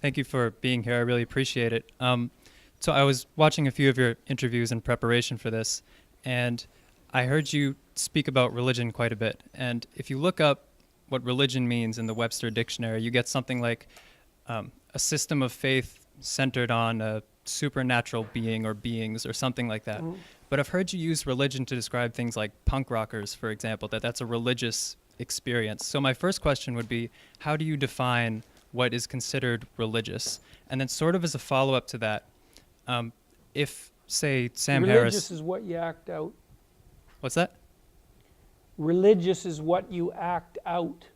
Thank you for being here. I really appreciate it. So I was watching a few of your interviews in preparation for this, and I heard you speak about religion quite a bit. And if you look up what religion means in the Webster Dictionary, you get something like a system of faith centered on a supernatural being or beings or something like that. But I've heard you use religion to describe things like punk rockers, for example, that's a religious experience. So my first question would be, how do you define what is considered religious? And then sort of as a follow-up to that, if, say, Sam Harris... Religious is what you act out. What's that? Religious is what you act out.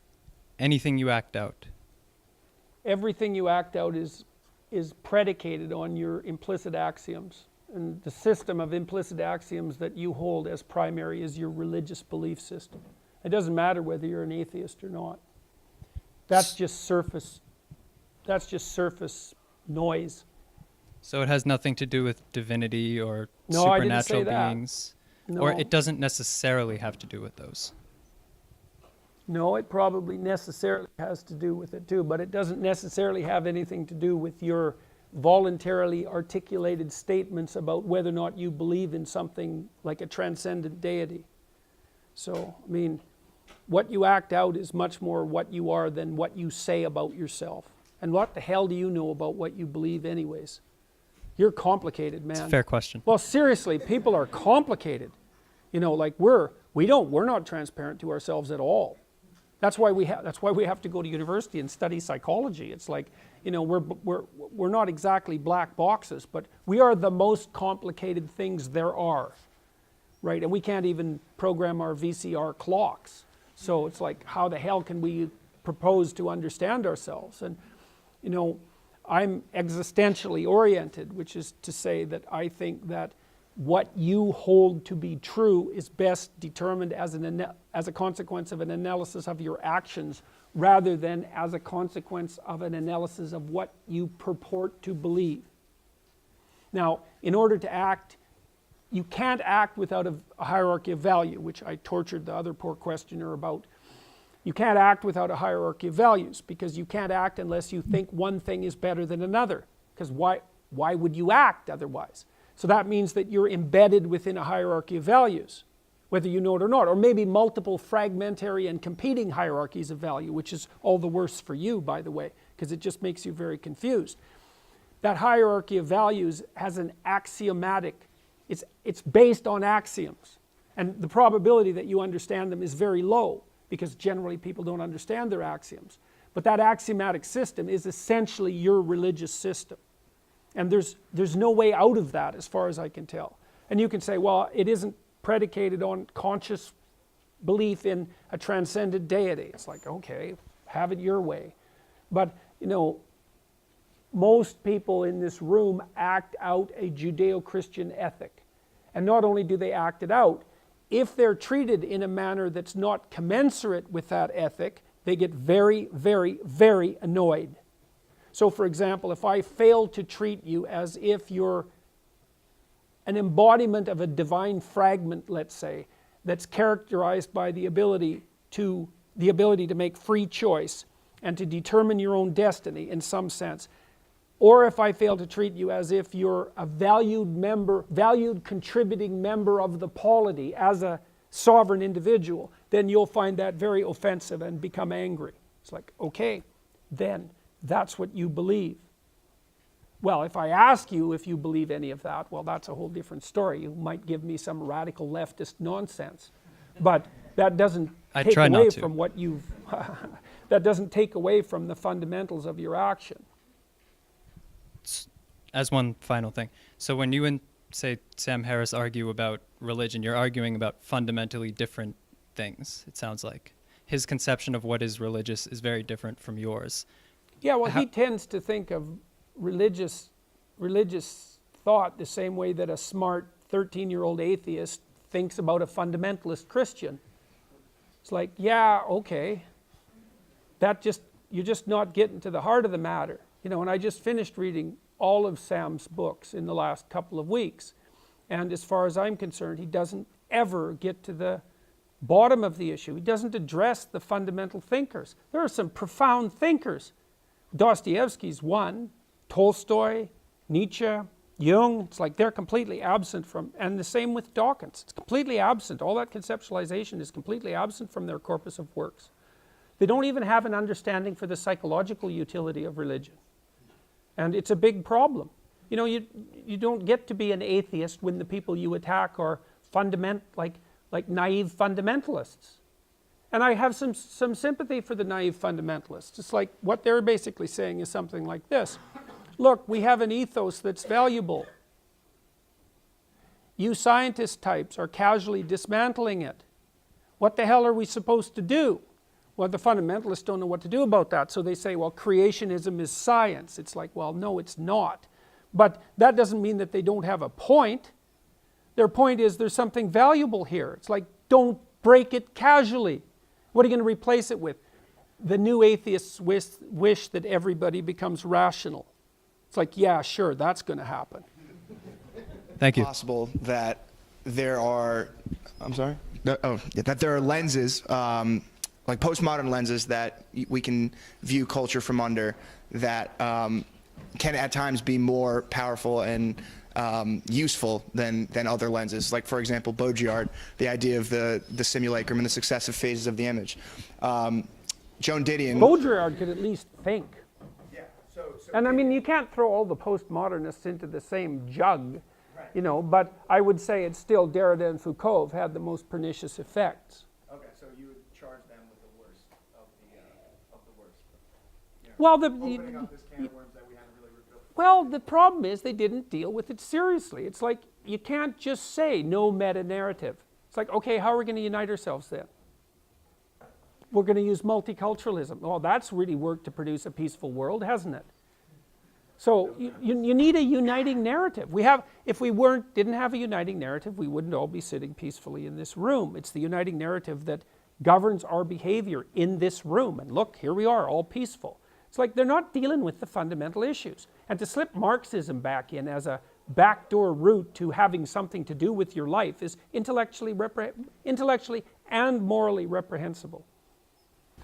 Anything you act out. Everything you act out is predicated on your implicit axioms. And the system of implicit axioms that you hold as primary is your religious belief system. It doesn't matter whether you're an atheist or not. That's just surface noise. So it has nothing to do with divinity or No, I didn't say supernatural that. beings? No. Or it doesn't necessarily have to do with those? No, it probably necessarily has to do with it too, but it doesn't necessarily have anything to do with your voluntarily articulated statements about whether or not you believe in something like a transcendent deity. So, I mean, what you act out is much more what you are than what you say about yourself. And what the hell do you know about what you believe anyways? You're complicated, man. It's a fair question. Well, seriously, people are complicated. You know, like we're not transparent to ourselves at all. That's why we have to go to university and study psychology. It's like, you know, we're not exactly black boxes, but we are the most complicated things there are, right? And we can't even program our VCR clocks. So it's like, how the hell can we propose to understand ourselves? And, you know, I'm existentially oriented, which is to say that I think that what you hold to be true is best determined as a consequence of an analysis of your actions rather than as a consequence of an analysis of what you purport to believe. Now, in order to act, you can't act without a hierarchy of value, which I tortured the other poor questioner about. You can't act without a hierarchy of values because you can't act unless you think one thing is better than another. Because why would you act otherwise? So that means that you're embedded within a hierarchy of values, whether you know it or not, or maybe multiple fragmentary and competing hierarchies of value, which is all the worse for you, by the way, because it just makes you very confused. That hierarchy of values has an axiomatic, it's based on axioms. And the probability that you understand them is very low, because generally people don't understand their axioms. But that axiomatic system is essentially your religious system. And there's no way out of that as far as I can tell. And you can say, well, it isn't predicated on conscious belief in a transcendent deity. It's like, okay, have it your way. But, you know, most people in this room act out a Judeo-Christian ethic. And not only do they act it out, if they're treated in a manner that's not commensurate with that ethic, they get very, very, very annoyed. So, for example, if I fail to treat you as if you're an embodiment of a divine fragment, let's say, that's characterized by the ability to make free choice and to determine your own destiny in some sense, or if I fail to treat you as if you're a valued contributing member of the polity as a sovereign individual, then you'll find that very offensive and become angry. It's like, okay, then that's what you believe. Well, if I ask you if you believe any of that, well, that's a whole different story. You might give me some radical leftist nonsense. But that doesn't take away from what you've... that doesn't take away from the fundamentals of your action. As one final thing. So when you and, say, Sam Harris argue about religion, you're arguing about fundamentally different things, it sounds like. His conception of what is religious is very different from yours. Yeah, well, he tends to think of religious thought the same way that a smart 13-year-old atheist thinks about a fundamentalist Christian. It's like, yeah, okay. You're just not getting to the heart of the matter. You know, and I just finished reading all of Sam's books in the last couple of weeks. And as far as I'm concerned, he doesn't ever get to the bottom of the issue. He doesn't address the fundamental thinkers. There are some profound thinkers, Dostoevsky's one, Tolstoy, Nietzsche, Jung, it's like they're completely absent from, and the same with Dawkins. It's completely absent. All that conceptualization is completely absent from their corpus of works. They don't even have an understanding for the psychological utility of religion. And it's a big problem. You know, you don't get to be an atheist when the people you attack are like naive fundamentalists. And I have some sympathy for the naive fundamentalists. It's like what they're basically saying is something like this. Look, we have an ethos that's valuable. You scientist types are casually dismantling it. What the hell are we supposed to do? Well, the fundamentalists don't know what to do about that, so they say, well, creationism is science. It's like, well, no, it's not. But that doesn't mean that they don't have a point. Their point is there's something valuable here. It's like, don't break it casually. What are you going to replace it with? The new atheists wish that everybody becomes rational. It's like, yeah, sure, that's going to happen. Thank you. Possible that there are, I'm sorry? That there are lenses, like postmodern lenses that we can view culture from under that can at times be more powerful and useful than other lenses. Like, for example, Baudrillard, the idea of the simulacrum and the successive phases of the image. Joan Didion. Baudrillard could at least think. And I mean, you can't throw all the postmodernists into the same jug, you know, but I would say it's still Derrida and Foucault have had the most pernicious effects. Okay, so you would charge them with the worst of the worst. Yeah. Well, Opening up this can of worms that we haven't really revealed. well, the problem is they didn't deal with it seriously. It's like you can't just say no meta-narrative. It's like, okay, how are we going to unite ourselves then? We're going to use multiculturalism. Well, that's really worked to produce a peaceful world, hasn't it? So you need a uniting narrative. If we didn't have a uniting narrative, we wouldn't all be sitting peacefully in this room. It's the uniting narrative that governs our behavior in this room. And look, here we are, all peaceful. It's like they're not dealing with the fundamental issues. And to slip Marxism back in as a backdoor route to having something to do with your life is intellectually and morally reprehensible.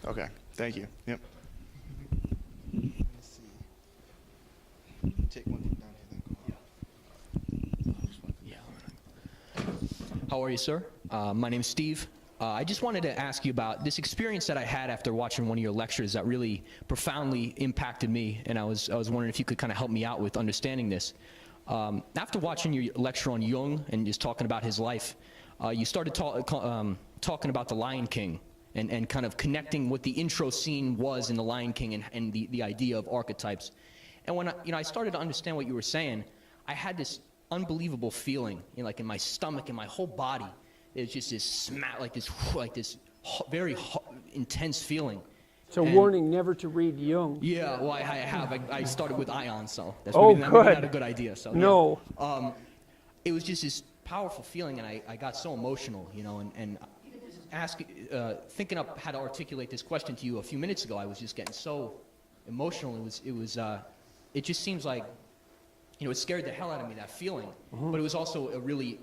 Okay, thank you. Yep. Take one down here. How are you, sir? My name's Steve. I just wanted to ask you about this experience that I had after watching one of your lectures that really profoundly impacted me, and I was wondering if you could kind of help me out with understanding this. After watching your lecture on Jung and just talking about his life, you started talking about the Lion King and kind of connecting what the intro scene was in the Lion King and the idea of archetypes. And when I started to understand what you were saying, I had this unbelievable feeling, like in my stomach and my whole body. It was just this smack, like this very intense feeling. It's a warning never to read Jung. Yeah, well, I have. I started with Ion, so that's maybe not a good idea. So no. Yeah. It was just this powerful feeling, and I got so emotional, and thinking up how to articulate this question to you a few minutes ago, I was just getting so emotional. It just seems like, it scared the hell out of me, that feeling. Mm-hmm. But it was also a really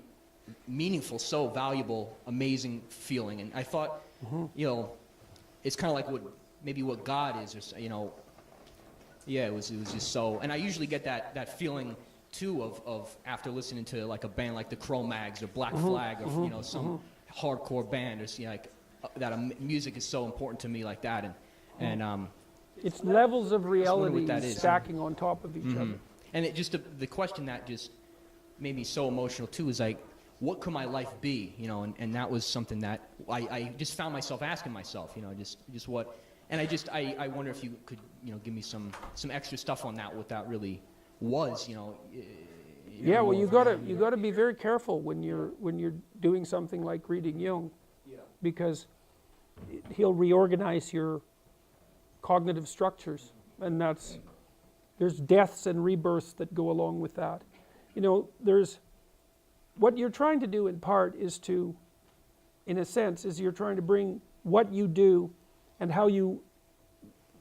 meaningful, so valuable, amazing feeling. And I thought, mm-hmm. It's kind of like what God is, or yeah, it was just so. And I usually get that feeling too of after listening to like a band like the Cro-Mags or Black mm-hmm. Flag or mm-hmm. some mm-hmm. hardcore band, or that music is so important to me like that, and it's levels of reality is. Stacking on top of each mm-hmm. other. And it just the question that just made me so emotional too is like, what could my life be? And that was something that I just found myself asking myself, just what. And I wonder if you could give me some extra stuff on that, what that really was, Yeah, well, you gotta be very careful when you're doing something like reading Jung, because he'll reorganize your cognitive structures, and there's deaths and rebirths that go along with that. There's what you're trying to do in part is to, in a sense, you're trying to bring what you do and how you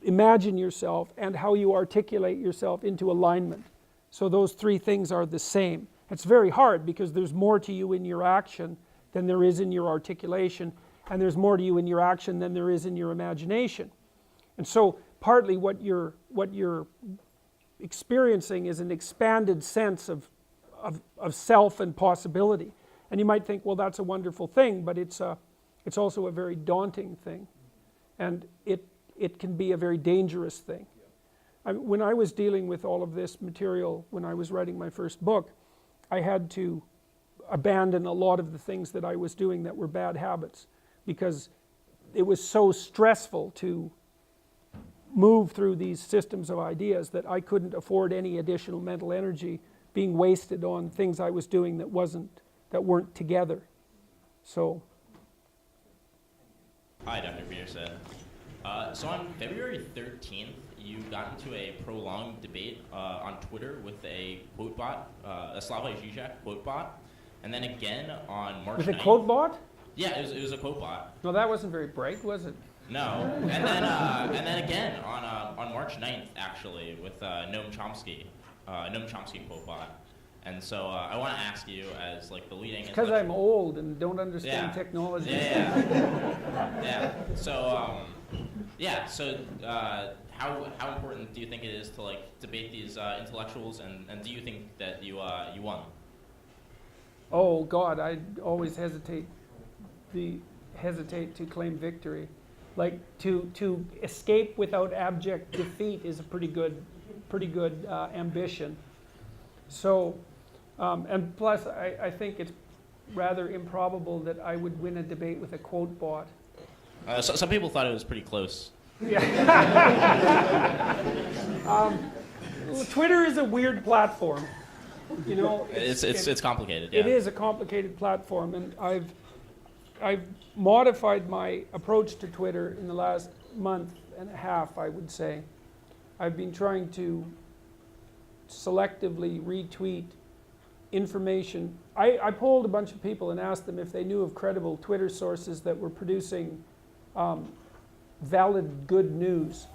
imagine yourself and how you articulate yourself into alignment. So those three things are the same. It's very hard because there's more to you in your action than there is in your articulation, and there's more to you in your action than there is in your imagination. And so partly what you're what you're experiencing is an expanded sense of self and possibility. And you might think, well, that's a wonderful thing, but it's also a very daunting thing. And it can be a very dangerous thing. When I was dealing with all of this material, when I was writing my first book, I had to abandon a lot of the things that I was doing that were bad habits, because it was so stressful to move through these systems of ideas that I couldn't afford any additional mental energy being wasted on things I was doing that weren't together. So. Hi, Dr. Peterson. So on February 13th, you got into a prolonged debate on Twitter with a quote bot, a Slavoj Žižek quote bot, and then again on March 9th. With a quote bot? Yeah, it was a quote bot. No, that wasn't very bright, was it? No, and then again on March 9th, actually, with Noam Chomsky quote bot. And so I want to ask you, as like the leading. Because I'm old and don't understand technology. Yeah. So how important do you think it is to like debate these intellectuals, and do you think that you won? Oh God, I always hesitate to claim victory. Like to escape without abject defeat is a pretty good ambition. So, and plus I think it's rather improbable that I would win a debate with a quote bot. So some people thought it was pretty close. Yeah. Twitter is a weird platform. You know, it's complicated. Yeah. It is a complicated platform, and I've modified my approach to Twitter in the last month and a half, I would say. I've been trying to selectively retweet information. I polled a bunch of people and asked them if they knew of credible Twitter sources that were producing valid, good news